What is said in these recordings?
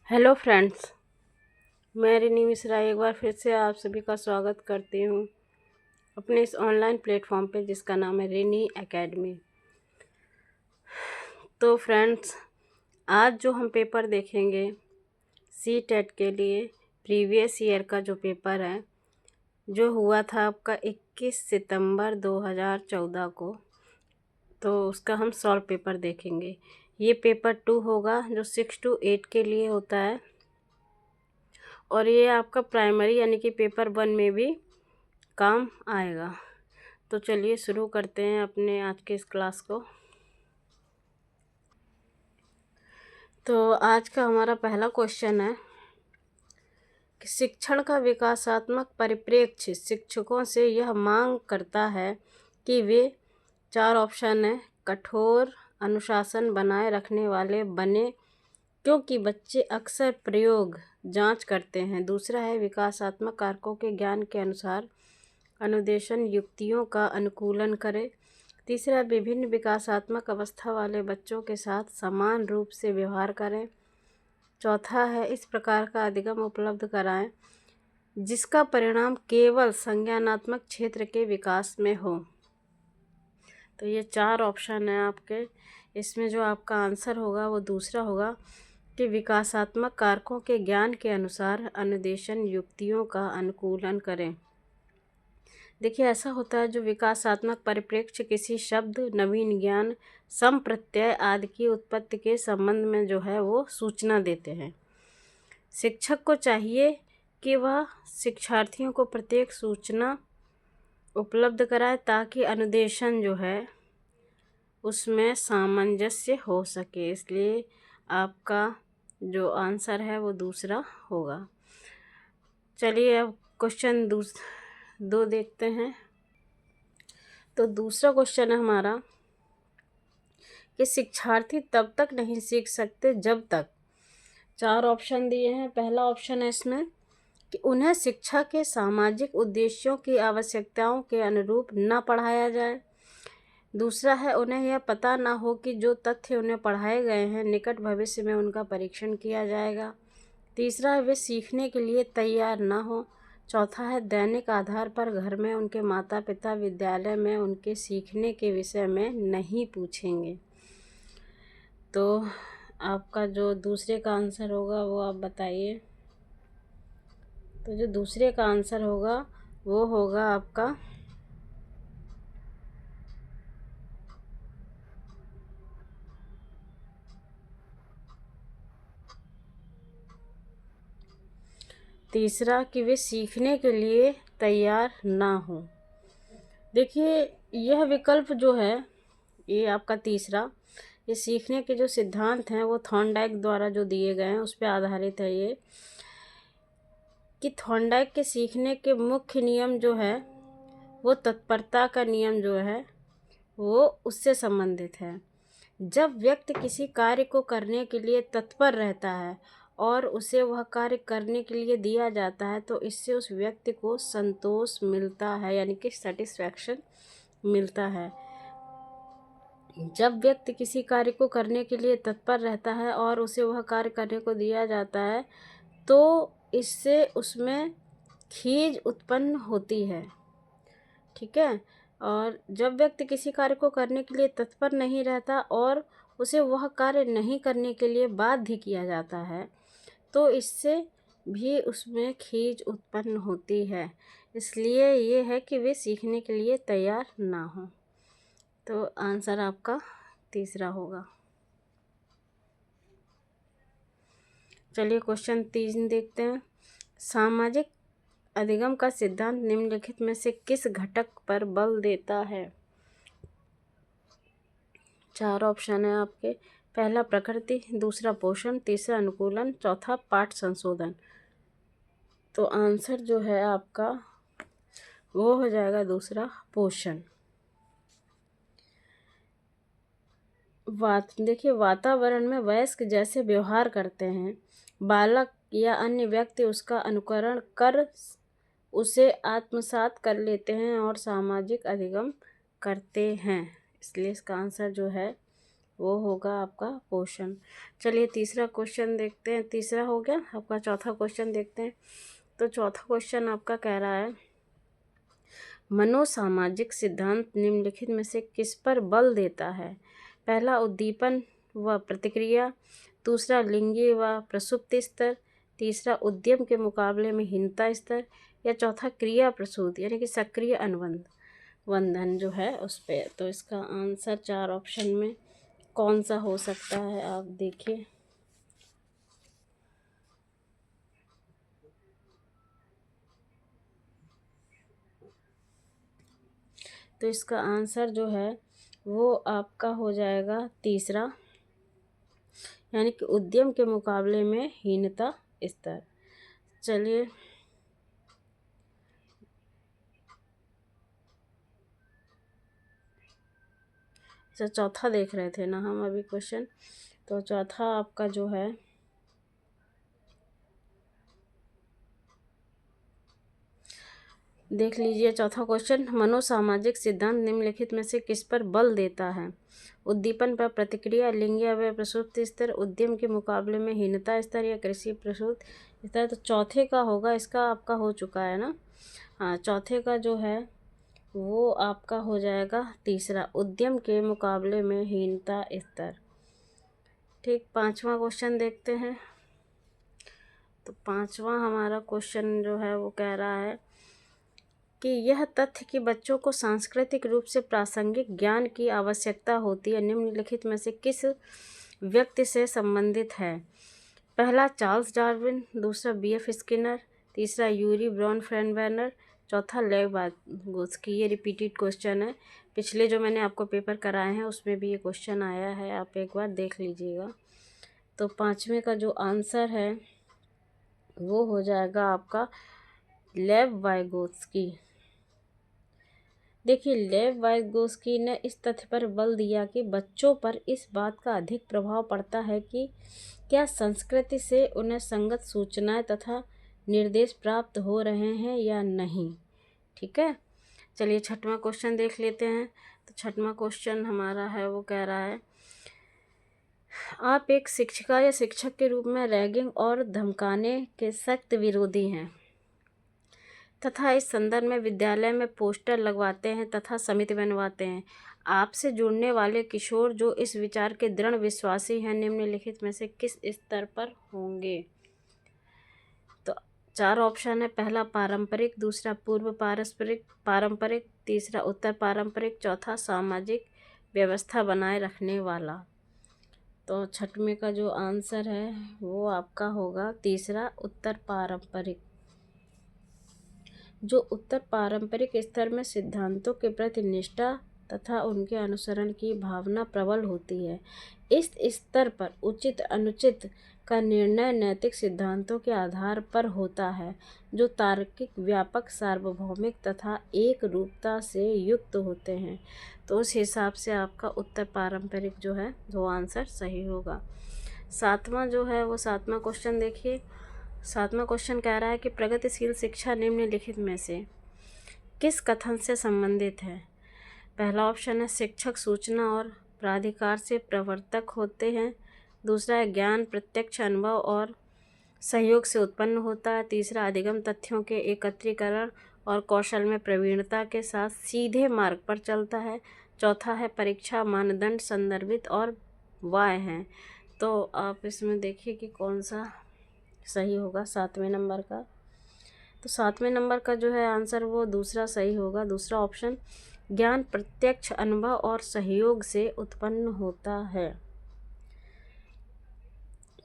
Hello friends, मैं रिनी मिश्रा एक बार फिर से आप सभी का स्वागत करती हूँ अपने इस ऑनलाइन प्लेटफॉर्म पे जिसका नाम है रिनी एकेडमी। तो फ्रेंड्स, आज जो हम पेपर देखेंगे सी टेट के लिए प्रीवियस ईयर का जो पेपर है जो हुआ था आपका 21 सितंबर 2014 को, तो उसका हम सॉल्व पेपर देखेंगे। ये पेपर 2 होगा जो 6 to 8 के लिए होता है और ये आपका प्राइमरी यानी कि पेपर 1 में भी काम आएगा। तो चलिए शुरू करते हैं अपने आज के इस क्लास को। तो आज का हमारा पहला क्वेश्चन है कि शिक्षण का विकासात्मक परिप्रेक्ष्य शिक्षकों से यह मांग करता है कि वे 4 ऑप्शन है कठोर अनुशासन बनाए रखने वाले बने क्योंकि बच्चे अक्सर प्रयोग जांच करते हैं। दूसरा है विकासात्मक कारकों के ज्ञान के अनुसार अनुदेशन युक्तियों का अनुकूलन करें। तीसरा विभिन्न विकासात्मक अवस्था वाले बच्चों के साथ समान रूप से व्यवहार करें। चौथा है इस प्रकार का अधिगम उपलब्ध कराएं जिसका परिणाम केवल संज्ञानात्मक क्षेत्र के विकास में हो। तो ये 4 ऑप्शन है आपके। इसमें जो आपका आंसर होगा वो दूसरा होगा कि विकासात्मक कारकों के ज्ञान के अनुसार अनुदेशन युक्तियों का अनुकूलन करें। देखिए, ऐसा होता है जो विकासात्मक परिप्रेक्ष्य किसी शब्द, नवीन ज्ञान, संप्रत्यय आदि की उत्पत्ति के संबंध में जो है वो सूचना देते हैं। शिक्षक को चाहिए कि वह शिक्षार्थियों को प्रत्येक सूचना उपलब्ध कराए ताकि अनुदेशन जो है उसमें सामंजस्य हो सके। इसलिए आपका जो आंसर है वो दूसरा होगा। चलिए अब क्वेश्चन 2 देखते हैं। तो दूसरा क्वेश्चन है हमारा कि शिक्षार्थी तब तक नहीं सीख सकते जब तक 4 ऑप्शन दिए हैं। पहला ऑप्शन है इसमें कि उन्हें शिक्षा के सामाजिक उद्देश्यों की आवश्यकताओं के अनुरूप न पढ़ाया जाए। दूसरा है उन्हें यह पता ना हो कि जो तथ्य उन्हें पढ़ाए गए हैं निकट भविष्य में उनका परीक्षण किया जाएगा। तीसरा है वे सीखने के लिए तैयार ना हो। चौथा है दैनिक आधार पर घर में उनके माता पिता विद्यालय में उनके सीखने के विषय में नहीं पूछेंगे। तो आपका जो दूसरे का आंसर होगा वो आप बताइए। तो जो दूसरे का आंसर होगा वो होगा आपका तीसरा कि वे सीखने के लिए तैयार ना हो। देखिए, यह विकल्प जो है ये आपका तीसरा, ये सीखने के जो सिद्धांत हैं वो थॉर्नडाइक द्वारा जो दिए गए हैं उस पर आधारित है। ये कि थॉर्नडाइक के सीखने के मुख्य नियम जो है वो तत्परता का नियम जो है वो उससे संबंधित है। जब व्यक्ति किसी कार्य को करने के लिए तत्पर रहता है और उसे वह कार्य करने के लिए दिया जाता है तो इससे उस व्यक्ति को संतोष मिलता है, यानी कि सेटिस्फैक्शन मिलता है। जब व्यक्ति किसी कार्य को करने के लिए तत्पर रहता है और उसे वह कार्य करने को दिया जाता है तो इससे उसमें खीज उत्पन्न होती है। ठीक है। और जब व्यक्ति किसी कार्य को करने के लिए तत्पर नहीं रहता और उसे वह कार्य नहीं करने के लिए बाध्य किया जाता है तो इससे भी उसमें खीज उत्पन्न होती है। इसलिए ये है कि वे सीखने के लिए तैयार ना हो। तो आंसर आपका तीसरा होगा। चलिए क्वेश्चन 3 देखते हैं। सामाजिक अधिगम का सिद्धांत निम्नलिखित में से किस घटक पर बल देता है? 4 ऑप्शन है आपके। पहला प्रकृति, दूसरा पोषण, तीसरा अनुकूलन, चौथा पाठ संशोधन। तो आंसर जो है आपका वो हो जाएगा दूसरा पोषण। देखिए, वातावरण में वयस्क जैसे व्यवहार करते हैं, बालक या अन्य व्यक्ति उसका अनुकरण कर उसे आत्मसात कर लेते हैं और सामाजिक अधिगम करते हैं। इसलिए इसका आंसर जो है वो होगा आपका पोषण। चलिए तीसरा क्वेश्चन देखते हैं। तीसरा हो गया आपका, चौथा क्वेश्चन देखते हैं। तो चौथा क्वेश्चन आपका कह रहा है, मनोसामाजिक सिद्धांत निम्नलिखित में से किस पर बल देता है? पहला उद्दीपन व प्रतिक्रिया, दूसरा लिंगी व प्रसुप्ति स्तर, तीसरा उद्यम के मुकाबले में हीनता स्तर, या चौथा क्रिया प्रसूत यानी कि सक्रिय अनुबंध वंदन जो है उस पर। तो इसका आंसर 4 ऑप्शन में कौन सा हो सकता है, आप देखिए। तो इसका आंसर जो है वो आपका हो जाएगा तीसरा, यानी कि उद्यम के मुकाबले में हीनता स्तर। चलिए चौथा देख रहे थे ना हम अभी क्वेश्चन। तो चौथा आपका जो है, देख लीजिए चौथा क्वेश्चन, मनोसामाजिक सिद्धांत निम्नलिखित में से किस पर बल देता है? उद्दीपन पर प्रतिक्रिया, लिंगीय व प्रसूति स्तर, उद्यम के मुकाबले में हीनता स्तर, या कृषि प्रसूत स्तर। तो चौथे का होगा, इसका आपका हो चुका है ना। हाँ, चौथे का जो है वो आपका हो जाएगा तीसरा, उद्यम के मुकाबले में हीनता स्तर। ठीक, पांचवा क्वेश्चन देखते हैं। तो पांचवा हमारा क्वेश्चन जो है वो कह रहा है कि यह तथ्य कि बच्चों को सांस्कृतिक रूप से प्रासंगिक ज्ञान की आवश्यकता होती है निम्नलिखित में से किस व्यक्ति से संबंधित है? पहला चार्ल्स डार्विन, दूसरा बीएफ स्किनर, तीसरा यूरी ब्रॉनफेनबर्नर, चौथा लेव वाइगोत्स्की। ये रिपीटेड क्वेश्चन है, पिछले जो मैंने आपको पेपर कराए हैं उसमें भी ये क्वेश्चन आया है, आप एक बार देख लीजिएगा। तो पाँचवें का जो आंसर है वो हो जाएगा आपका लेव वाइगोत्स्की। देखिए, लेव वाइगोत्स्की ने इस तथ्य पर बल दिया कि बच्चों पर इस बात का अधिक प्रभाव पड़ता है कि क्या संस्कृति से उन्हें संगत सूचनाएं तथा निर्देश प्राप्त हो रहे हैं या नहीं। ठीक है, चलिए छठवां क्वेश्चन देख लेते हैं। तो छठवां क्वेश्चन हमारा है वो कह रहा है, आप एक शिक्षिका या शिक्षक के रूप में रैगिंग और धमकाने के सख्त विरोधी हैं तथा इस संदर्भ में विद्यालय में पोस्टर लगवाते हैं तथा समिति बनवाते हैं। आपसे जुड़ने वाले किशोर जो इस विचार के दृढ़ विश्वासी हैं निम्नलिखित में से किस स्तर पर होंगे? तो 4 ऑप्शन है। पहला पारंपरिक, दूसरा पूर्व पारंपरिक, तीसरा उत्तर पारंपरिक, चौथा सामाजिक व्यवस्था बनाए रखने वाला। तो छठवें का जो आंसर है वो आपका होगा तीसरा, उत्तर पारंपरिक। जो उत्तर पारंपरिक स्तर में सिद्धांतों के प्रति निष्ठा तथा उनके अनुसरण की भावना प्रबल होती है। इस स्तर पर उचित अनुचित का निर्णय नैतिक सिद्धांतों के आधार पर होता है जो तार्किक, व्यापक, सार्वभौमिक तथा एक रूपता से युक्त होते हैं। तो उस हिसाब से आपका उत्तर पारंपरिक जो है वो आंसर सही होगा। सातवां जो है वो सातवां क्वेश्चन देखिए। सातवां क्वेश्चन कह रहा है कि प्रगतिशील शिक्षा निम्नलिखित में से किस कथन से संबंधित है? पहला ऑप्शन है, शिक्षक सूचना और प्राधिकार से प्रवर्तक होते हैं, दूसरा है ज्ञान प्रत्यक्ष अनुभव और सहयोग से उत्पन्न होता है, तीसरा अधिगम तथ्यों के एकत्रीकरण और कौशल में प्रवीणता के साथ सीधे मार्ग पर चलता है, चौथा है परीक्षा मानदंड संदर्भित और वाय हैं। तो आप इसमें देखिए कि कौन सा सही होगा सातवें नंबर का। तो सातवें नंबर का जो है आंसर वो दूसरा सही होगा, दूसरा ऑप्शन, ज्ञान प्रत्यक्ष अनुभव और सहयोग से उत्पन्न होता है।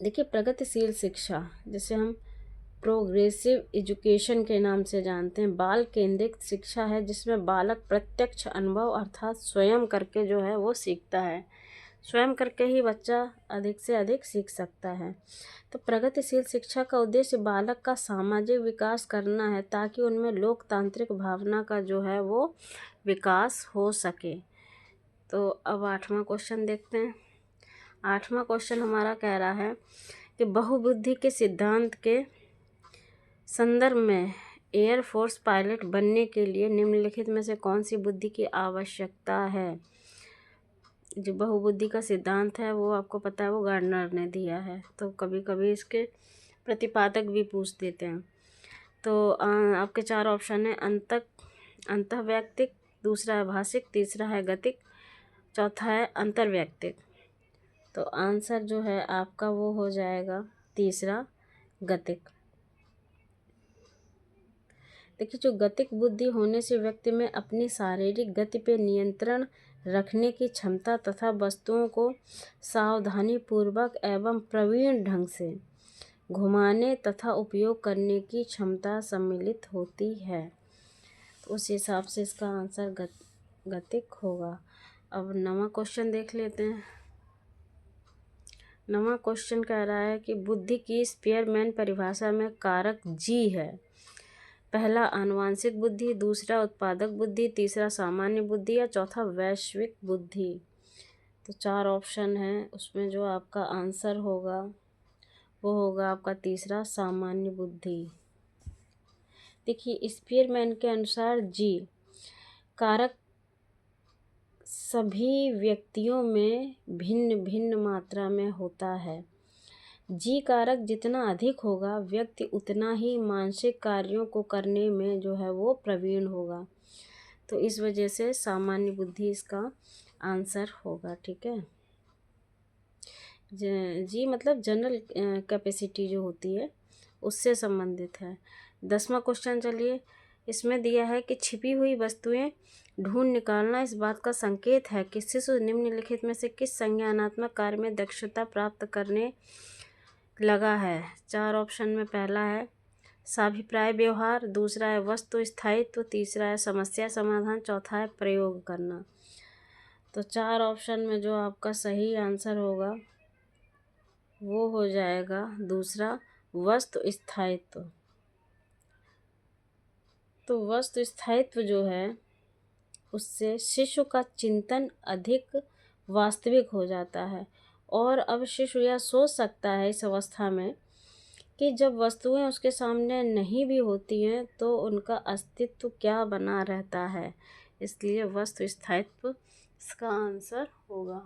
देखिए, प्रगतिशील शिक्षा जिसे हम प्रोग्रेसिव एजुकेशन के नाम से जानते हैं, बाल केंद्रित शिक्षा है जिसमें बालक प्रत्यक्ष अनुभव अर्थात स्वयं करके जो है वो सीखता है। स्वयं करके ही बच्चा अधिक से अधिक सीख सकता है। तो प्रगतिशील शिक्षा का उद्देश्य बालक का सामाजिक विकास करना है ताकि उनमें लोकतांत्रिक भावना का जो है वो विकास हो सके। तो अब आठवां क्वेश्चन देखते हैं। आठवां क्वेश्चन हमारा कह रहा है कि बहुबुद्धि के सिद्धांत के संदर्भ में एयरफोर्स पायलट बनने के लिए निम्नलिखित में से कौन सी बुद्धि की आवश्यकता है? जो बहुबुद्धि का सिद्धांत है वो आपको पता है वो गार्डनर ने दिया है, तो कभी कभी इसके प्रतिपादक भी पूछ देते हैं। तो आपके 4 ऑप्शन है अंतःवैयक्तिक, दूसरा है भाषिक, तीसरा है गतिक, चौथा है अंतर्वैयक्तिक। तो आंसर जो है आपका वो हो जाएगा तीसरा, गतिक। देखिए, जो गतिक बुद्धि होने से व्यक्ति में अपनी शारीरिक गति पे नियंत्रण रखने की क्षमता तथा वस्तुओं को सावधानीपूर्वक एवं प्रवीण ढंग से घुमाने तथा उपयोग करने की क्षमता सम्मिलित होती है। तो उस हिसाब से इसका आंसर गतिक होगा। अब 9वां क्वेश्चन देख लेते हैं। 9वां क्वेश्चन कह रहा है कि बुद्धि की स्पीयरमैन परिभाषा में कारक जी है। पहला आनुवांशिक बुद्धि, दूसरा उत्पादक बुद्धि, तीसरा सामान्य बुद्धि या चौथा वैश्विक बुद्धि। तो 4 ऑप्शन हैं, उसमें जो आपका आंसर होगा वो होगा आपका तीसरा, सामान्य बुद्धि। देखिए, स्पीयरमैन के अनुसार जी कारक सभी व्यक्तियों में भिन्न भिन्न मात्रा में होता है। जी कारक जितना अधिक होगा, व्यक्ति उतना ही मानसिक कार्यों को करने में जो है वो प्रवीण होगा। तो इस वजह से सामान्य बुद्धि इसका आंसर होगा। ठीक है, जी मतलब जनरल कैपेसिटी जो होती है उससे संबंधित है। 10वां क्वेश्चन चलिए, इसमें दिया है कि छिपी हुई वस्तुएं ढूंढ निकालना इस बात का संकेत है कि शिशु निम्नलिखित में से किस संज्ञानात्मक कार्य में दक्षता प्राप्त करने लगा है। 4 ऑप्शन में पहला है साभिप्राय व्यवहार, दूसरा है वस्तु स्थायित्व, तीसरा है समस्या समाधान, चौथा है प्रयोग करना। तो 4 ऑप्शन में जो आपका सही आंसर होगा वो हो जाएगा दूसरा, वस्तु स्थायित्व। तो वस्तु स्थायित्व जो है उससे शिशु का चिंतन अधिक वास्तविक हो जाता है और अब शिशु यह सोच सकता है इस अवस्था में कि जब वस्तुएं उसके सामने नहीं भी होती हैं तो उनका अस्तित्व क्या बना रहता है। इसलिए वस्तु स्थायित्व इसका आंसर होगा।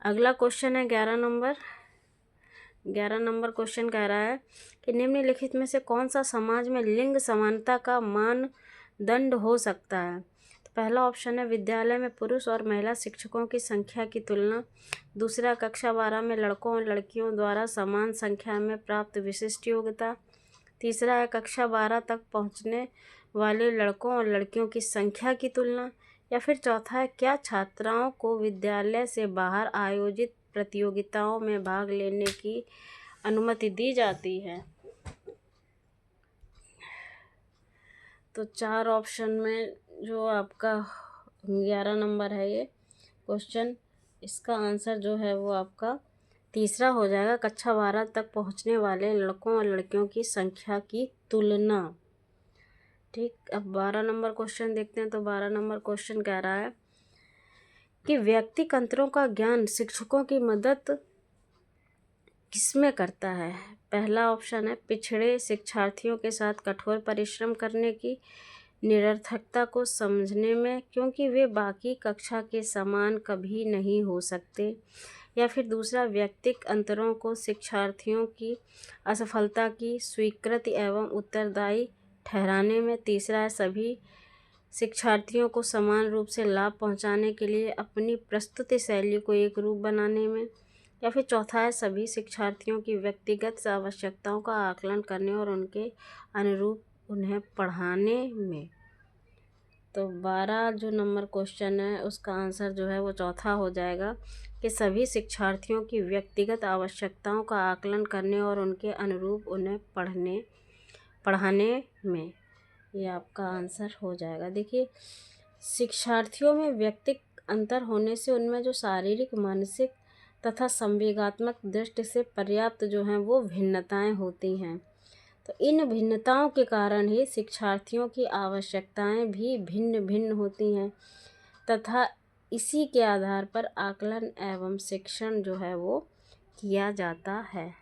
अगला क्वेश्चन है 11 नंबर। 11 नंबर क्वेश्चन कह रहा है कि निम्नलिखित में से कौन सा समाज में लिंग समानता का मानदंड हो सकता है। तो पहला ऑप्शन है विद्यालय में पुरुष और महिला शिक्षकों की संख्या की तुलना, दूसरा कक्षा 12 में लड़कों और लड़कियों द्वारा समान संख्या में प्राप्त विशिष्ट योग्यता, तीसरा है कक्षा 12 तक पहुंचने वाले लड़कों और लड़कियों की संख्या की तुलना, या फिर चौथा है क्या छात्राओं को विद्यालय से बाहर आयोजित प्रतियोगिताओं में भाग लेने की अनुमति दी जाती है। तो 4 ऑप्शन में जो आपका 11 नंबर है ये क्वेश्चन, इसका आंसर जो है वो आपका तीसरा हो जाएगा, कक्षा 12 तक पहुंचने वाले लड़कों और लड़कियों की संख्या की तुलना। ठीक, अब 12 नंबर क्वेश्चन देखते हैं। तो 12 नंबर क्वेश्चन कह रहा है कि व्यक्तिक अंतरों का ज्ञान शिक्षकों की मदद किसमें करता है। पहला ऑप्शन है पिछड़े शिक्षार्थियों के साथ कठोर परिश्रम करने की निरर्थकता को समझने में, क्योंकि वे बाकी कक्षा के समान कभी नहीं हो सकते, या फिर दूसरा व्यक्तिक अंतरों को शिक्षार्थियों की असफलता की स्वीकृति एवं उत्तरदायी ठहराने में, तीसरा है सभी शिक्षार्थियों को समान रूप से लाभ पहुंचाने के लिए अपनी प्रस्तुति शैली को एक रूप बनाने में, या फिर चौथा है सभी शिक्षार्थियों की व्यक्तिगत आवश्यकताओं का आकलन करने और उनके अनुरूप उन्हें पढ़ाने में। तो 12 जो नंबर क्वेश्चन है उसका आंसर जो है वो चौथा हो जाएगा कि सभी शिक्षार्थियों की व्यक्तिगत आवश्यकताओं का आकलन करने और उनके अनुरूप उन्हें पढ़ाने में, ये आपका आंसर हो जाएगा। देखिए, शिक्षार्थियों में व्यक्तिक अंतर होने से उनमें जो शारीरिक, मानसिक तथा संवेगात्मक दृष्टि से पर्याप्त जो हैं वो भिन्नताएं होती हैं। तो इन भिन्नताओं के कारण ही शिक्षार्थियों की आवश्यकताएं भी भिन्न भिन्न होती हैं तथा इसी के आधार पर आकलन एवं शिक्षण जो है वो किया जाता है।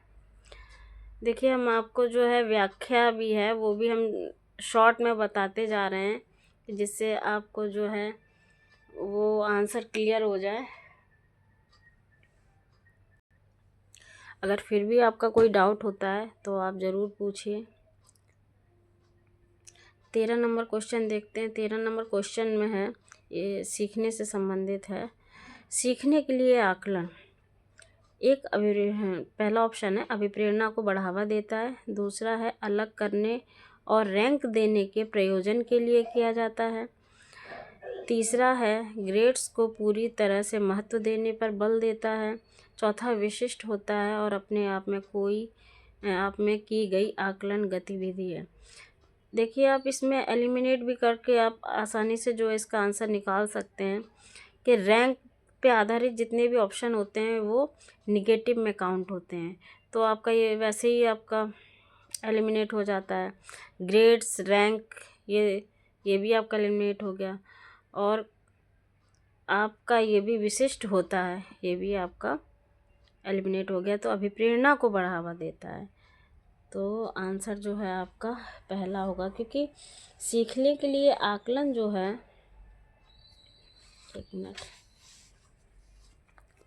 देखिए, हम आपको जो है व्याख्या भी है वो भी हम शॉर्ट में बताते जा रहे हैं जिससे आपको जो है वो आंसर क्लियर हो जाए। अगर फिर भी आपका कोई डाउट होता है तो आप ज़रूर पूछिए। 13 नंबर क्वेश्चन देखते हैं। 13 नंबर क्वेश्चन में है, ये सीखने से संबंधित है। सीखने के लिए आकलन एक पहला ऑप्शन है अभिप्रेरणा को बढ़ावा देता है। दूसरा है अलग करने और रैंक देने के प्रयोजन के लिए किया जाता है। तीसरा है ग्रेड्स को पूरी तरह से महत्व देने पर बल देता है। चौथा विशिष्ट होता है और अपने आप में की गई आकलन गतिविधि है। देखिए, आप इसमें एलिमिनेट भी करके आप आसानी से जो है इसका आंसर निकाल सकते हैं कि रैंक पे आधारित जितने भी ऑप्शन होते हैं वो निगेटिव में काउंट होते हैं, तो आपका ये वैसे ही आपका एलिमिनेट हो जाता है। ग्रेड्स, रैंक, ये भी आपका एलिमिनेट हो गया, और आपका ये भी विशिष्ट होता है, ये भी आपका एलिमिनेट हो गया। तो अभिप्रेरणा को बढ़ावा देता है, तो आंसर जो है आपका पहला होगा, क्योंकि सीखने के लिए आकलन जो है, एक मिनट,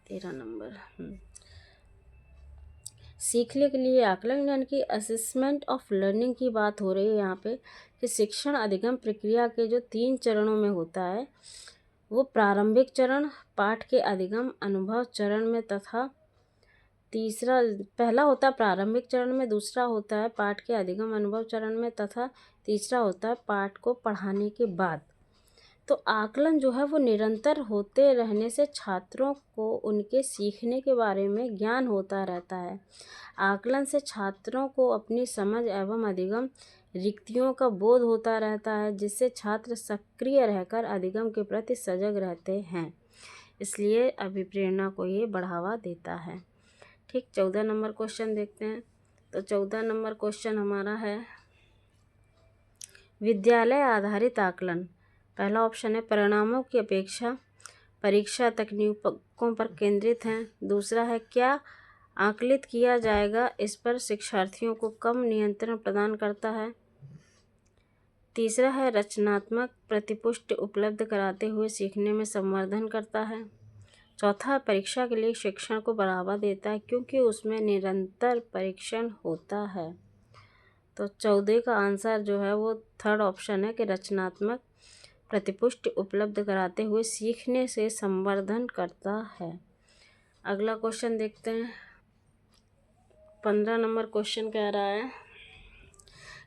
13 नंबर, सीखने के लिए आकलन यानी कि असेसमेंट ऑफ लर्निंग की बात हो रही है यहाँ पे, कि शिक्षण अधिगम प्रक्रिया के जो 3 चरणों में होता है, वो प्रारंभिक चरण, पाठ के अधिगम अनुभव चरण में, तथा पहला होता है प्रारंभिक चरण में, दूसरा होता है पाठ के अधिगम अनुभव चरण में, तथा तीसरा होता है पाठ को पढ़ाने के बाद। तो आकलन जो है वो निरंतर होते रहने से छात्रों को उनके सीखने के बारे में ज्ञान होता रहता है। आकलन से छात्रों को अपनी समझ एवं अधिगम रिक्तियों का बोध होता रहता है, जिससे छात्र सक्रिय रहकर अधिगम के प्रति सजग रहते हैं। इसलिए अभिप्रेरणा को ये बढ़ावा देता है। ठीक, 14 नंबर क्वेश्चन देखते हैं। तो 14 नंबर क्वेश्चन हमारा है विद्यालय आधारित आकलन। पहला ऑप्शन है परिणामों की अपेक्षा परीक्षा तकनीकों पर केंद्रित है। दूसरा है क्या आकलित किया जाएगा इस पर शिक्षार्थियों को कम नियंत्रण प्रदान करता है। तीसरा है रचनात्मक प्रतिपुष्टि उपलब्ध कराते हुए सीखने में संवर्धन करता है। चौथा, परीक्षा के लिए शिक्षण को बढ़ावा देता है क्योंकि उसमें निरंतर परीक्षण होता है। तो 14 का आंसर जो है वो थर्ड ऑप्शन है कि रचनात्मक प्रतिपुष्टि उपलब्ध कराते हुए सीखने से संवर्धन करता है। अगला क्वेश्चन देखते हैं। 15 नंबर क्वेश्चन कह रहा है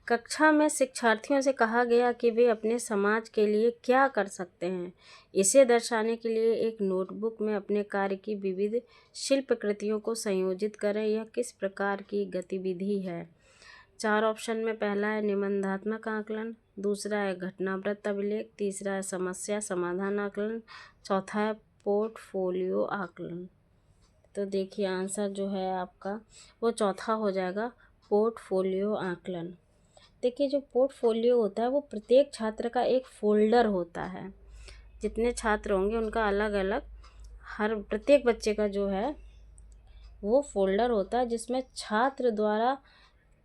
कक्षा में शिक्षार्थियों से कहा गया कि वे अपने समाज के लिए क्या कर सकते हैं। इसे दर्शाने के लिए एक नोटबुक में अपने कार्य की विविध शिल्प कृतियों को संयोजित करें। यह किस प्रकार की गतिविधि है। 4 ऑप्शन में पहला है निबंधात्मक आकलन, दूसरा है घटनावृत्त अभिलेख, तीसरा है समस्या समाधान आकलन, चौथा है पोर्टफोलियो आकलन। तो देखिए आंसर जो है आपका वो चौथा हो जाएगा, पोर्टफोलियो आकलन। देखिए जो पोर्टफोलियो होता है वो प्रत्येक छात्र का एक फोल्डर होता है। जितने छात्र होंगे उनका अलग अलग हर प्रत्येक बच्चे का जो है वो फोल्डर होता है, जिसमें छात्र द्वारा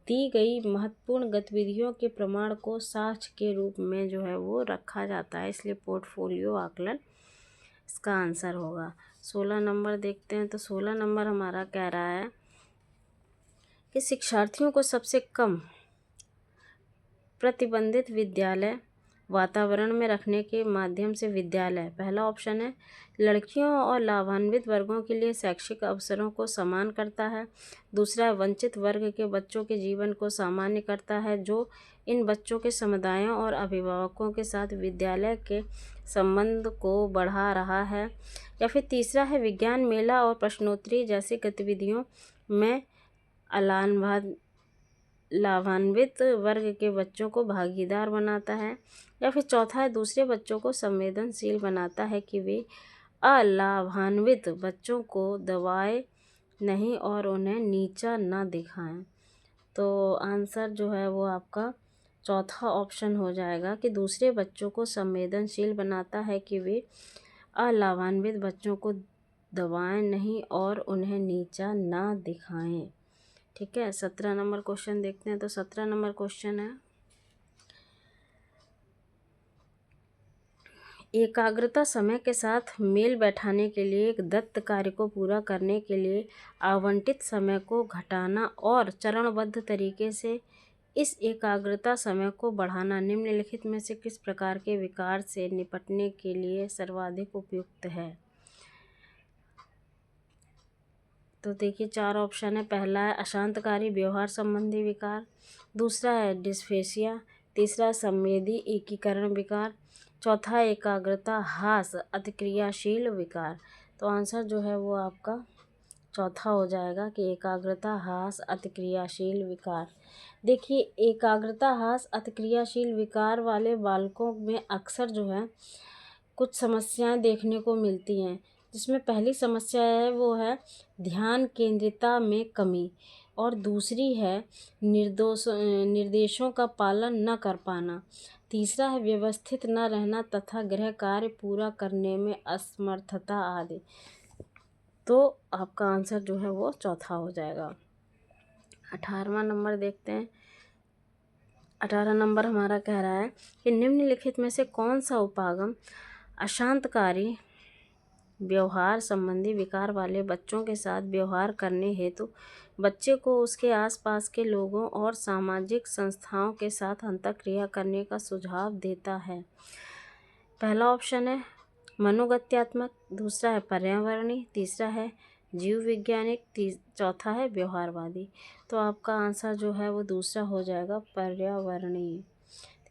दी गई महत्वपूर्ण गतिविधियों के प्रमाण को साक्ष्य के रूप में जो है वो रखा जाता है। इसलिए पोर्टफोलियो आकलन इसका आंसर होगा। 16 नंबर देखते हैं। तो 16 नंबर हमारा कह रहा है कि शिक्षार्थियों को सबसे कम प्रतिबंधित विद्यालय वातावरण में रखने के माध्यम से विद्यालय, पहला ऑप्शन है लड़कियों और लाभान्वित वर्गों के लिए शैक्षिक अवसरों को समान करता है। दूसरा, वंचित वर्ग के बच्चों के जीवन को सामान्य करता है जो इन बच्चों के समुदायों और अभिभावकों के साथ विद्यालय के संबंध को बढ़ा रहा है। या फिर तीसरा है विज्ञान मेला और प्रश्नोत्तरी जैसी गतिविधियों में लाभान्वित वर्ग के बच्चों को भागीदार बनाता है। या फिर चौथा है दूसरे बच्चों को संवेदनशील बनाता है कि वे अलाभान्वित बच्चों को दबाए नहीं और उन्हें नीचा ना दिखाएं। तो आंसर जो है वो आपका चौथा ऑप्शन हो जाएगा कि दूसरे बच्चों को संवेदनशील बनाता है कि वे अलाभान्वित बच्चों को दबाएं नहीं और उन्हें नीचा ना दिखाएं। ठीक है, 17 नंबर क्वेश्चन देखते हैं। तो 17 नंबर क्वेश्चन है एकाग्रता समय के साथ मेल बैठाने के लिए एक दत्त कार्य को पूरा करने के लिए आवंटित समय को घटाना और चरणबद्ध तरीके से इस एकाग्रता समय को बढ़ाना निम्नलिखित में से किस प्रकार के विकार से निपटने के लिए सर्वाधिक उपयुक्त है। तो देखिए 4 ऑप्शन है। पहला है अशांतकारी व्यवहार संबंधी विकार, दूसरा है डिस्फेसिया, तीसरा संवेदी एकीकरण विकार, चौथा एकाग्रता ह्रास अतिक्रियाशील विकार। तो आंसर जो है वो आपका चौथा हो जाएगा कि एकाग्रता ह्रास अतिक्रियाशील विकार। देखिए एकाग्रता ह्रास अतिक्रियाशील विकार वाले बालकों में अक्सर जो है कुछ समस्याएं देखने को मिलती हैं, जिसमें पहली समस्या है वो है ध्यान केंद्रिता में कमी और दूसरी है निर्देशों का पालन न कर पाना, तीसरा है व्यवस्थित न रहना तथा गृह कार्य पूरा करने में असमर्थता आदि। तो आपका आंसर जो है वो चौथा हो जाएगा। 18वां नंबर देखते हैं। 18 नंबर हमारा कह रहा है कि निम्नलिखित में से कौन सा उपागम अशांतकारी व्यवहार संबंधी विकार वाले बच्चों के साथ व्यवहार करने हेतु बच्चे को उसके आसपास के लोगों और सामाजिक संस्थाओं के साथ अंतःक्रिया करने का सुझाव देता है। पहला ऑप्शन है मनोगत्यात्मक, दूसरा है पर्यावरणीय, तीसरा है जीव वैज्ञानिक, चौथा है व्यवहारवादी। तो आपका आंसर जो है वो दूसरा हो जाएगा पर्यावरणीय।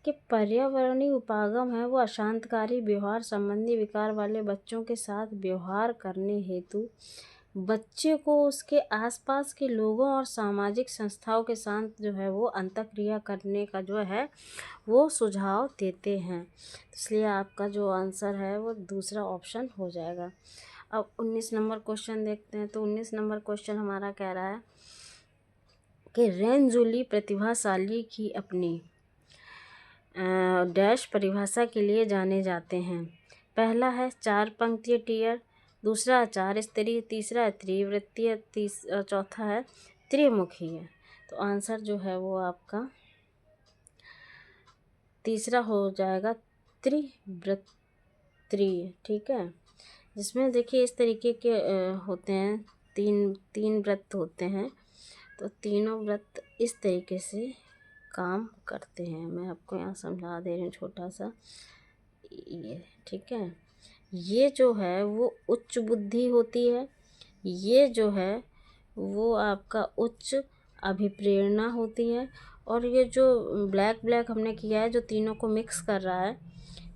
कि पर्यावरणीय उपागम है वो अशांतकारी व्यवहार संबंधी विकार वाले बच्चों के साथ व्यवहार करने हेतु बच्चे को उसके आसपास के लोगों और सामाजिक संस्थाओं के साथ जो है वो अंतःक्रिया करने का जो है वो सुझाव देते हैं। इसलिए आपका जो आंसर है वो दूसरा ऑप्शन हो जाएगा। अब 19 नंबर क्वेश्चन देखते हैं। तो 19 नंबर क्वेश्चन हमारा कह रहा है कि रेंजुली प्रतिभाशाली की अपनी डैश परिभाषा के लिए जाने जाते हैं। पहला है 4 पंक्तिय टीयर, दूसरा है 4 स्तरीय, तीसरा है त्रिवृत्तीय, चौथा है त्रिमुखीय। तो आंसर जो है वो आपका तीसरा हो जाएगा त्रिवृत्तीय। ठीक है, जिसमें देखिए इस तरीके के होते हैं, तीन व्रत होते हैं। तो तीनों व्रत इस तरीके से काम करते हैं। मैं आपको यहाँ समझा दे रही हूँ छोटा सा ये। ठीक है, ये जो है वो उच्च बुद्धि होती है, ये जो है वो आपका उच्च अभिप्रेरणा होती है, और ये जो ब्लैक हमने किया है जो तीनों को मिक्स कर रहा है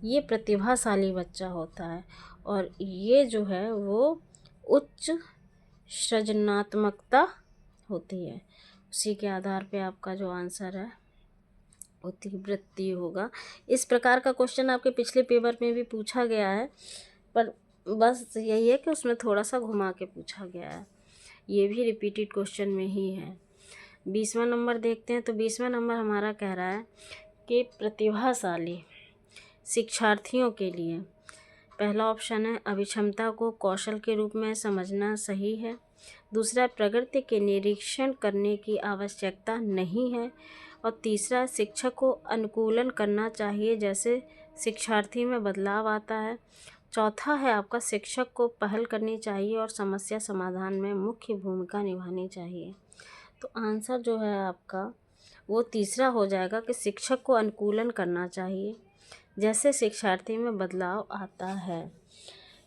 ये प्रतिभाशाली बच्चा होता है, और ये जो है वो उच्च सृजनात्मकता होती है। उसी के आधार पे आपका जो आंसर है वो तीव्रती होगा। इस प्रकार का क्वेश्चन आपके पिछले पेपर में भी पूछा गया है, पर बस यही है कि उसमें थोड़ा सा घुमा के पूछा गया है। ये भी रिपीटेड क्वेश्चन में ही है। 20वां नंबर देखते हैं। तो 20वां नंबर हमारा कह रहा है कि प्रतिभाशाली शिक्षार्थियों के लिए पहला ऑप्शन है अभिक्षमता को कौशल के रूप में समझना सही है, दूसरा प्रकृति के निरीक्षण करने की आवश्यकता नहीं है, और तीसरा शिक्षक को अनुकूलन करना चाहिए जैसे शिक्षार्थी में बदलाव आता है, चौथा है आपका शिक्षक को पहल करनी चाहिए और समस्या समाधान में मुख्य भूमिका निभानी चाहिए। तो आंसर जो है आपका वो तीसरा हो जाएगा कि शिक्षक को अनुकूलन करना चाहिए जैसे शिक्षार्थी में बदलाव आता है।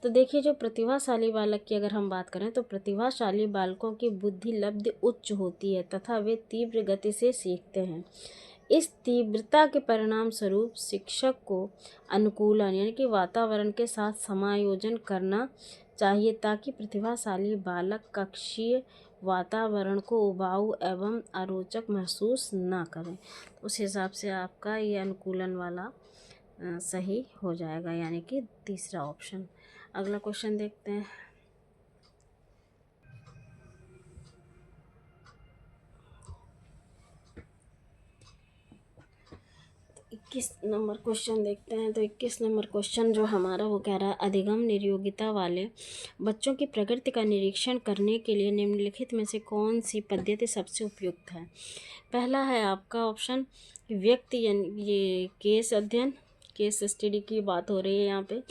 तो देखिए जो प्रतिभाशाली बालक की अगर हम बात करें तो प्रतिभाशाली बालकों की बुद्धि लब्धि उच्च होती है तथा वे तीव्र गति से सीखते हैं। इस तीव्रता के परिणाम स्वरूप शिक्षक को अनुकूलन यानी कि वातावरण के साथ समायोजन करना चाहिए ताकि प्रतिभाशाली बालक कक्षीय वातावरण को उबाऊ एवं अरोचक महसूस ना करें। उस हिसाब से आपका ये अनुकूलन वाला सही हो जाएगा, यानी कि तीसरा ऑप्शन। अगला क्वेश्चन देखते हैं। तो 21 नंबर क्वेश्चन देखते हैं। तो 21 नंबर क्वेश्चन जो हमारा वो कह रहा है अधिगम निर्योग्यता वाले बच्चों की प्रकृति का निरीक्षण करने के लिए निम्नलिखित में से कौन सी पद्धति सबसे उपयुक्त है। पहला है आपका ऑप्शन व्यक्ति यानी ये केस अध्ययन केस स्टडी की बात हो रही है यहाँ पे।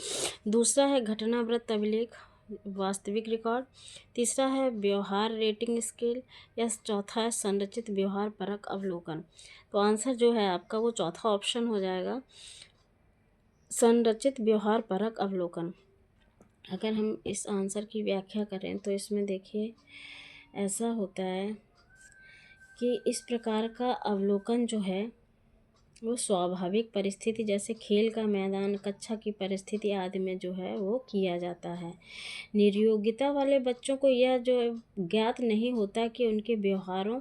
दूसरा है घटनावृत्त अभिलेख, वास्तविक रिकॉर्ड। तीसरा है व्यवहार रेटिंग स्केल, या चौथा है संरचित व्यवहार परक अवलोकन। तो आंसर जो है आपका वो चौथा ऑप्शन हो जाएगा, संरचित व्यवहार परक अवलोकन। अगर हम इस आंसर की व्याख्या करें तो इसमें देखिए ऐसा होता है कि इस प्रकार का अवलोकन जो है वो स्वाभाविक परिस्थिति जैसे खेल का मैदान, कक्षा की परिस्थिति आदि में जो है वो किया जाता है। निर्योग्यता वाले बच्चों को यह जो है ज्ञात नहीं होता कि उनके व्यवहारों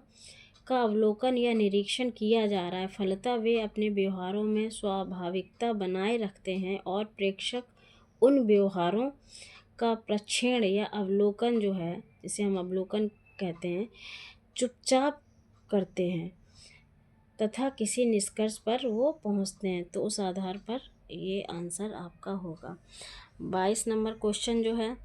का अवलोकन या निरीक्षण किया जा रहा है। फलतः वे अपने व्यवहारों में स्वाभाविकता बनाए रखते हैं और प्रेक्षक उन व्यवहारों का प्रक्षेपण या अवलोकन जो है, जिसे हम अवलोकन कहते हैं, चुपचाप करते हैं तथा किसी निष्कर्ष पर वो पहुंचते हैं। तो उस आधार पर ये आंसर आपका होगा। 22 नंबर क्वेश्चन जो है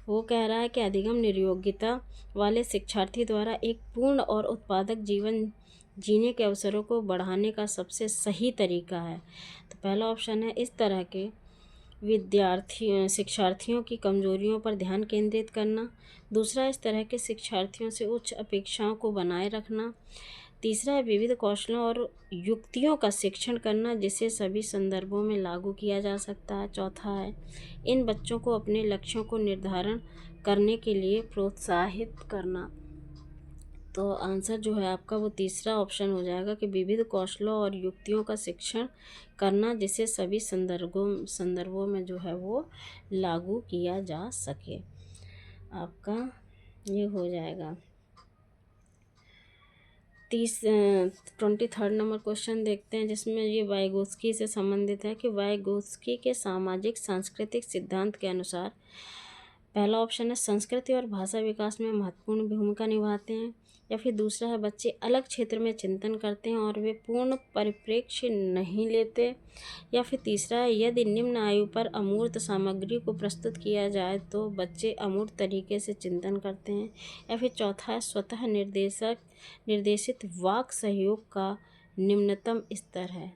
वो कह रहा है कि अधिगम निर्योग्यता वाले शिक्षार्थी द्वारा एक पूर्ण और उत्पादक जीवन जीने के अवसरों को बढ़ाने का सबसे सही तरीका है। तो पहला ऑप्शन है इस तरह के शिक्षार्थियों की कमजोरियों पर ध्यान केंद्रित करना। दूसरा, इस तरह के शिक्षार्थियों से उच्च अपेक्षाओं को बनाए रखना। तीसरा है विविध कौशलों और युक्तियों का शिक्षण करना जिसे सभी संदर्भों में लागू किया जा सकता है। चौथा है इन बच्चों को अपने लक्ष्यों को निर्धारण करने के लिए प्रोत्साहित करना। तो आंसर जो है आपका वो तीसरा ऑप्शन हो जाएगा कि विविध कौशलों और युक्तियों का शिक्षण करना जिसे सभी संदर्भों में जो है वो लागू किया जा सके। आपका ये हो जाएगा। 23rd नंबर क्वेश्चन देखते हैं जिसमें ये वाइगोत्स्की से संबंधित है कि वाइगोत्स्की के सामाजिक सांस्कृतिक सिद्धांत के अनुसार पहला ऑप्शन है संस्कृति और भाषा विकास में महत्वपूर्ण भूमिका निभाते हैं, या फिर दूसरा है बच्चे अलग क्षेत्र में चिंतन करते हैं और वे पूर्ण परिप्रेक्ष्य नहीं लेते, या फिर तीसरा है यदि निम्न आयु पर अमूर्त सामग्री को प्रस्तुत किया जाए तो बच्चे अमूर्त तरीके से चिंतन करते हैं, या फिर चौथा है स्वतः निर्देशित वाक सहयोग का निम्नतम स्तर है।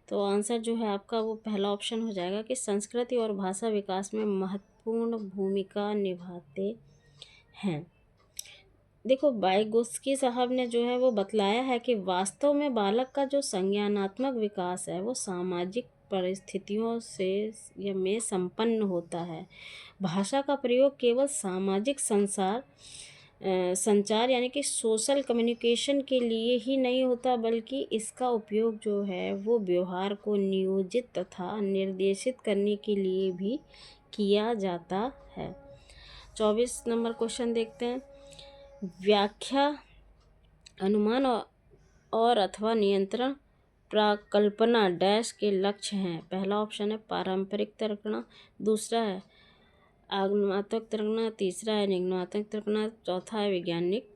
तो आंसर जो है आपका वो पहला ऑप्शन हो जाएगा कि संस्कृति और भाषा विकास में महत्वपूर्ण भूमिका निभाते हैं। देखो वाइगोत्स्की साहब ने जो है वो बतलाया है कि वास्तव में बालक का जो संज्ञानात्मक विकास है वो सामाजिक परिस्थितियों से या में संपन्न होता है। भाषा का प्रयोग केवल सामाजिक संचार यानी कि सोशल कम्युनिकेशन के लिए ही नहीं होता, बल्कि इसका उपयोग जो है वो व्यवहार को नियोजित तथा निर्देशित करने के लिए भी किया जाता है। 24 नंबर क्वेश्चन देखते हैं। व्याख्या, अनुमान और अथवा नियंत्रण प्रकल्पना डैश के लक्ष्य हैं। पहला ऑप्शन है पारंपरिक तर्कना, दूसरा है आगमनात्मक तर्कना, तीसरा है निगमनात्मक तर्कना, चौथा है वैज्ञानिक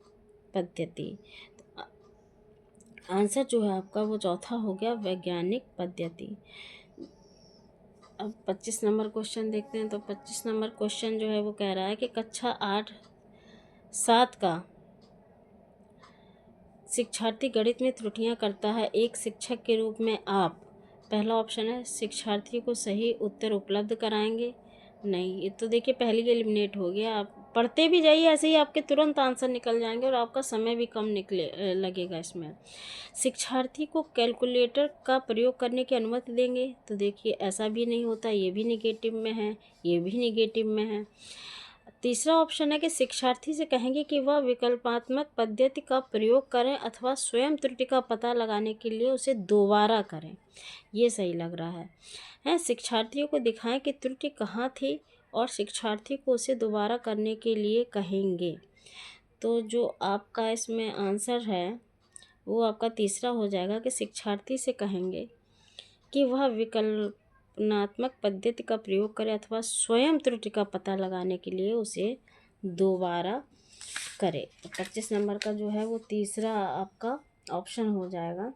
पद्धति। आंसर जो है आपका वो चौथा हो गया, वैज्ञानिक पद्धति। अब 25 नंबर क्वेश्चन देखते हैं। तो 25 नंबर क्वेश्चन जो है वो कह रहा है कि कक्षा 8-7 का शिक्षार्थी गणित में त्रुटियां करता है, एक शिक्षक के रूप में आप, पहला ऑप्शन है शिक्षार्थी को सही उत्तर उपलब्ध कराएंगे। नहीं, ये तो देखिए पहली एलिमिनेट हो गया। आप पढ़ते भी जाइए ऐसे ही आपके तुरंत आंसर निकल जाएंगे और आपका समय भी कम लगेगा इसमें। शिक्षार्थी को कैलकुलेटर का प्रयोग करने की अनुमति देंगे, तो देखिए ऐसा भी नहीं होता, ये भी निगेटिव में है, ये भी निगेटिव में है। तीसरा ऑप्शन है कि शिक्षार्थी से कहेंगे कि वह विकल्पात्मक पद्धति का प्रयोग करें अथवा स्वयं त्रुटि का पता लगाने के लिए उसे दोबारा करें, ये सही लग रहा है। शिक्षार्थियों को दिखाएं कि त्रुटि कहाँ थी और शिक्षार्थी को उसे दोबारा करने के लिए कहेंगे। तो जो आपका इसमें आंसर है वो आपका तीसरा हो जाएगा कि शिक्षार्थी से कहेंगे कि वह विकल्पात्मक पद्धति का प्रयोग करे अथवा स्वयं त्रुटि का पता लगाने के लिए उसे दोबारा करे। 25 नंबर का जो है वो तीसरा आपका ऑप्शन हो जाएगा।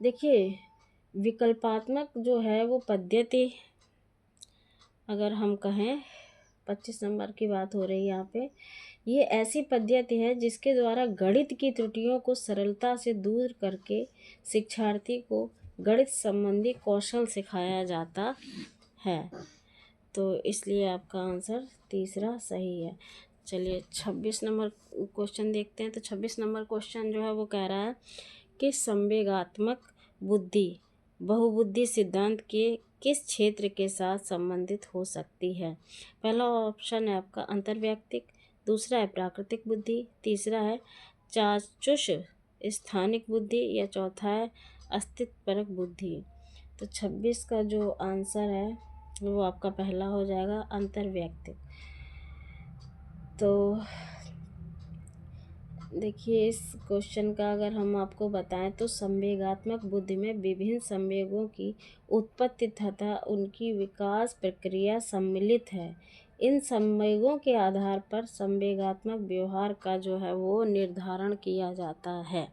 देखिए विकल्पात्मक जो है वो पद्धति, अगर हम कहें 25 नंबर की बात हो रही है यहाँ पे, ये ऐसी पद्धति है जिसके द्वारा गणित की त्रुटियों को सरलता से दूर करके शिक्षार्थी को गणित संबंधी कौशल सिखाया जाता है। तो इसलिए आपका आंसर तीसरा सही है। चलिए 26 नंबर क्वेश्चन देखते हैं। तो 26 नंबर क्वेश्चन जो है वो कह रहा है कि संवेगात्मक बुद्धि बहुबुद्धि सिद्धांत के किस क्षेत्र के साथ संबंधित हो सकती है। पहला ऑप्शन है आपका अंतर्वैयक्तिक, दूसरा है प्राकृतिक बुद्धि, तीसरा है चाक्षुष स्थानिक बुद्धि या चौथा है अस्तित्वपरक बुद्धि। तो 26 का जो आंसर है वो आपका पहला हो जाएगा अंतर्वैयक्तिक। तो देखिए इस क्वेश्चन का अगर हम आपको बताएं तो संवेगात्मक बुद्धि में विभिन्न संवेगों की उत्पत्ति तथा उनकी विकास प्रक्रिया सम्मिलित है। इन संवेगों के आधार पर संवेगात्मक व्यवहार का जो है वो निर्धारण किया जाता है।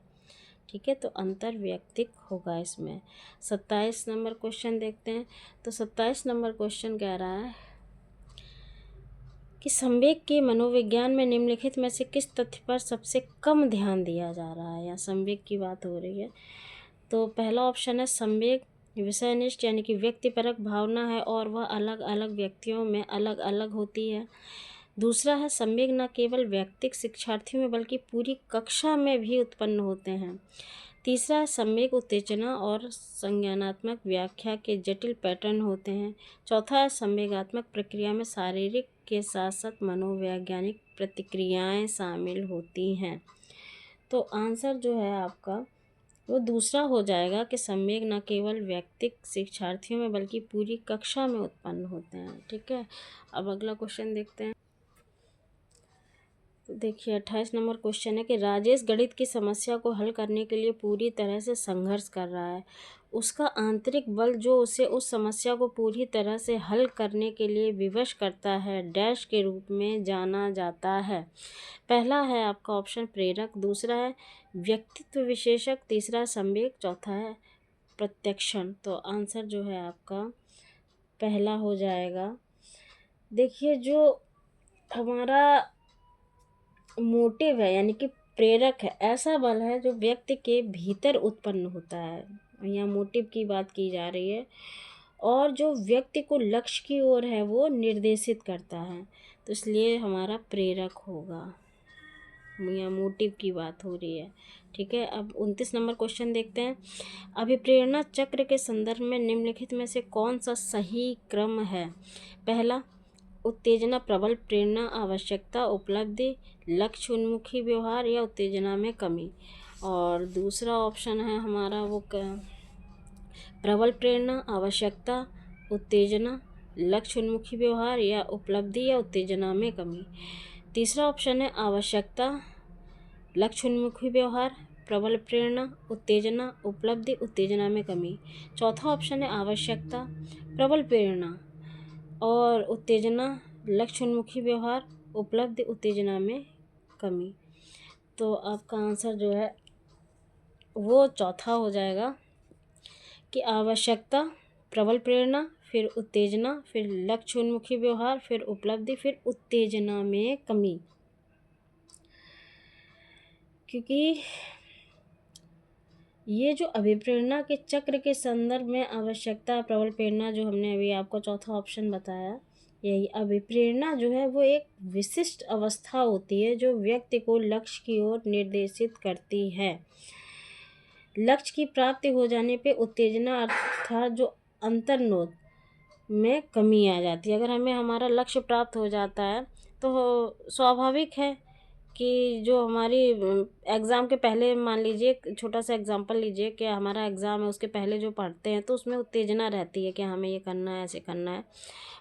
ठीक है, तो अंतर्वैयक्तिक होगा इसमें। 27 नंबर क्वेश्चन देखते हैं। तो 27 नंबर क्वेश्चन कह रहा है कि संवेग के मनोविज्ञान में निम्नलिखित में से किस तथ्य पर सबसे कम ध्यान दिया जा रहा है, या संवेग की बात हो रही है। तो पहला ऑप्शन है संवेग विषयनिष्ठ यानी कि व्यक्तिपरक भावना है और वह अलग अलग व्यक्तियों में अलग अलग होती है। दूसरा है संवेग न केवल व्यक्तिक शिक्षार्थियों में बल्कि पूरी कक्षा में भी उत्पन्न होते हैं। तीसरा है संवेग उत्तेजना और संज्ञानात्मक व्याख्या के जटिल पैटर्न होते हैं। चौथा है संवेगात्मक प्रक्रिया में शारीरिक के साथ साथ मनोवैज्ञानिक प्रतिक्रियाएं शामिल होती हैं। तो आंसर जो है आपका वो दूसरा हो जाएगा कि संवेग न केवल व्यक्तिक शिक्षार्थियों में बल्कि पूरी कक्षा में उत्पन्न होते हैं। ठीक है, अब अगला क्वेश्चन देखते हैं। तो देखिए 28 नंबर क्वेश्चन है कि राजेश गणित की समस्या को हल करने के लिए पूरी तरह से संघर्ष कर रहा है। उसका आंतरिक बल जो उसे उस समस्या को पूरी तरह से हल करने के लिए विवश करता है डैश के रूप में जाना जाता है। पहला है आपका ऑप्शन प्रेरक, दूसरा है व्यक्तित्व विशेषक, तीसरा संवेग, चौथा है प्रत्यक्षण। तो आंसर जो है आपका पहला हो जाएगा। देखिए जो हमारा मोटिव है यानी कि प्रेरक है, ऐसा बल है जो व्यक्ति के भीतर उत्पन्न होता है, यहाँ मोटिव की बात की जा रही है, और जो व्यक्ति को लक्ष्य की ओर है वो निर्देशित करता है। तो इसलिए हमारा प्रेरक होगा, यहाँ मोटिव की बात हो रही है। ठीक है, अब 29 नंबर क्वेश्चन देखते हैं। अभिप्रेरणा चक्र के संदर्भ में निम्नलिखित में से कौन सा सही क्रम है। पहला उत्तेजना प्रबल प्रेरणा आवश्यकता उपलब्धि लक्ष्य उन्मुखी व्यवहार या उत्तेजना में कमी। और दूसरा ऑप्शन है हमारा वो प्रबल प्रेरणा आवश्यकता उत्तेजना लक्ष्य उन्मुखी व्यवहार या उपलब्धि या उत्तेजना में कमी। तीसरा ऑप्शन है आवश्यकता लक्ष्य उन्मुखी व्यवहार प्रबल प्रेरणा उत्तेजना उपलब्धि उत्तेजना में कमी। चौथा ऑप्शन है आवश्यकता प्रबल प्रेरणा और उत्तेजना लक्ष्य उन्मुखी व्यवहार उपलब्धि उत्तेजना में कमी। तो आपका आंसर जो है वो चौथा हो जाएगा कि आवश्यकता प्रबल प्रेरणा फिर उत्तेजना फिर लक्ष्य उन्मुखी व्यवहार फिर उपलब्धि फिर उत्तेजना में कमी। क्योंकि ये जो अभिप्रेरणा के चक्र के संदर्भ में आवश्यकता प्रबल प्रेरणा जो हमने अभी आपको चौथा ऑप्शन बताया, यही अभिप्रेरणा जो है वो एक विशिष्ट अवस्था होती है जो व्यक्ति को लक्ष्य की ओर निर्देशित करती है। लक्ष्य की प्राप्ति हो जाने पे उत्तेजना अर्थात जो अंतर्नोद में कमी आ जाती है। अगर हमें हमारा लक्ष्य प्राप्त हो जाता है तो स्वाभाविक है कि जो हमारी एग्ज़ाम के पहले मान लीजिए छोटा सा एग्जांपल लीजिए कि हमारा एग्ज़ाम है, उसके पहले जो पढ़ते हैं तो उसमें उत्तेजना रहती है कि हमें ये करना है ऐसे करना है,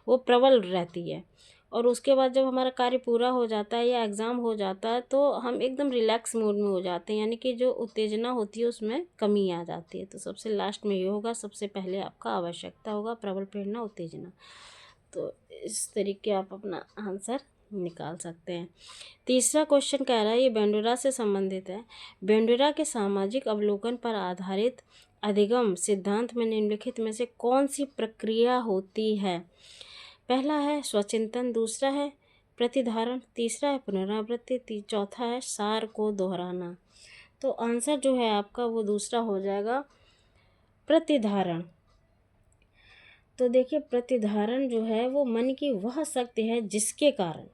वो प्रबल रहती है। और उसके बाद जब हमारा कार्य पूरा हो जाता है या एग्ज़ाम हो जाता है तो हम एकदम रिलैक्स मोड में हो जाते हैं, यानी कि जो उत्तेजना होती है उसमें कमी आ जाती है। तो सबसे लास्ट में ये होगा, सबसे पहले आपका आवश्यकता होगा प्रबल प्रेरणा उत्तेजना। तो इस तरीके आप अपना आंसर निकाल सकते हैं। तीसरा क्वेश्चन कह रहा है, ये बेंडोरा से संबंधित है। बेंडोरा के सामाजिक अवलोकन पर आधारित अधिगम सिद्धांत में निम्नलिखित में से कौन सी प्रक्रिया होती है। पहला है स्वचिंतन, दूसरा है प्रतिधारण, तीसरा है पुनरावृत्ति, चौथा है सार को दोहराना। तो आंसर जो है आपका वो दूसरा हो जाएगा प्रतिधारण। तो देखिए, प्रतिधारण जो है वो मन की वह शक्ति है जिसके कारण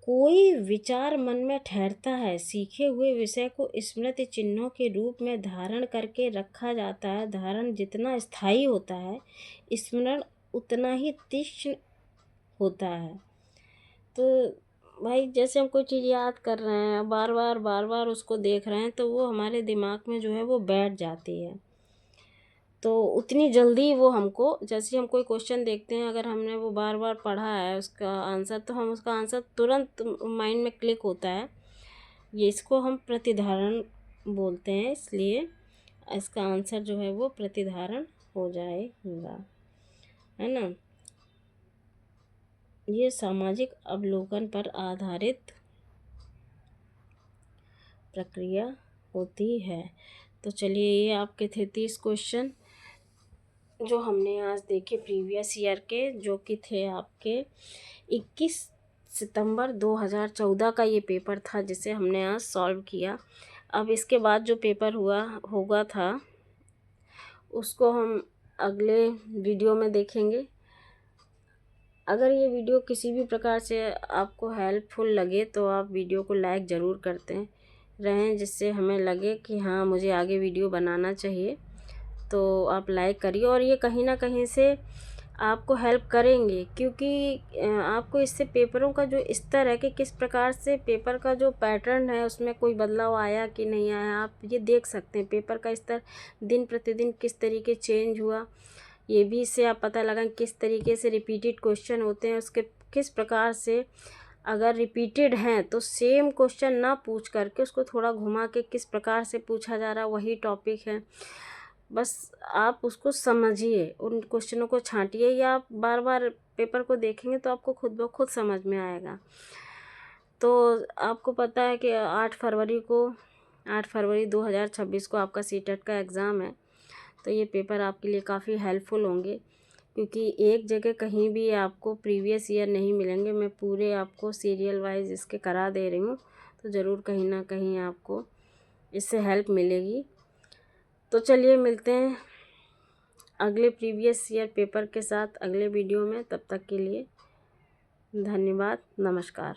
कोई विचार मन में ठहरता है। सीखे हुए विषय को स्मृति चिन्हों के रूप में धारण करके रखा जाता है। धारण जितना स्थायी होता है, स्मरण उतना ही तीक्ष्ण होता है। तो भाई जैसे हम कोई चीज़ याद कर रहे हैं, बार बार उसको देख रहे हैं, तो वो हमारे दिमाग में जो है वो बैठ जाती है। तो उतनी जल्दी वो हमको, जैसे हम कोई क्वेश्चन देखते हैं, अगर हमने वो बार बार पढ़ा है उसका आंसर, तो हम उसका आंसर तुरंत माइंड में क्लिक होता है। ये इसको हम प्रतिधारण बोलते हैं, इसलिए इसका आंसर जो है वो प्रतिधारण हो जाएगा, है ना। ये सामाजिक अवलोकन पर आधारित प्रक्रिया होती है। तो चलिए, ये आपके थे 30 क्वेश्चन जो हमने आज देखे प्रीवियस ईयर के, जो कि थे आपके 21 सितंबर 2014 का ये पेपर था, जिसे हमने आज सॉल्व किया। अब इसके बाद जो पेपर होगा था उसको हम अगले वीडियो में देखेंगे। अगर ये वीडियो किसी भी प्रकार से आपको हेल्पफुल लगे तो आप वीडियो को लाइक ज़रूर करते रहें, जिससे हमें लगे कि हाँ, मुझे आगे वीडियो बनाना चाहिए। तो आप लाइक करिए, और ये कहीं ना कहीं से आपको हेल्प करेंगे, क्योंकि आपको इससे पेपरों का जो स्तर है कि किस प्रकार से पेपर का जो पैटर्न है उसमें कोई बदलाव आया कि नहीं आया, आप ये देख सकते हैं। पेपर का स्तर दिन प्रतिदिन किस तरीके चेंज हुआ, ये भी इससे आप पता लगा किस तरीके से रिपीटेड क्वेश्चन होते हैं, उसके किस प्रकार से अगर रिपीटेड हैं तो सेम क्वेश्चन ना पूछ करके उसको थोड़ा घुमा के किस प्रकार से पूछा जा रहा है, वही टॉपिक है। बस आप उसको समझिए, उन क्वेश्चनों को छांटिए, या आप बार बार पेपर को देखेंगे तो आपको खुद ब खुद समझ में आएगा। तो आपको पता है कि 8 फरवरी 2026 को आपका सीटेट का एग्ज़ाम है। तो ये पेपर आपके लिए काफ़ी हेल्पफुल होंगे, क्योंकि एक जगह कहीं भी आपको प्रीवियस ईयर नहीं मिलेंगे। मैं पूरे आपको सीरियल वाइज इसके करा दे रही हूँ, तो ज़रूर कहीं ना कहीं आपको इससे हेल्प मिलेगी। तो चलिए, मिलते हैं अगले प्रीवियस ईयर पेपर के साथ अगले वीडियो में। तब तक के लिए धन्यवाद, नमस्कार।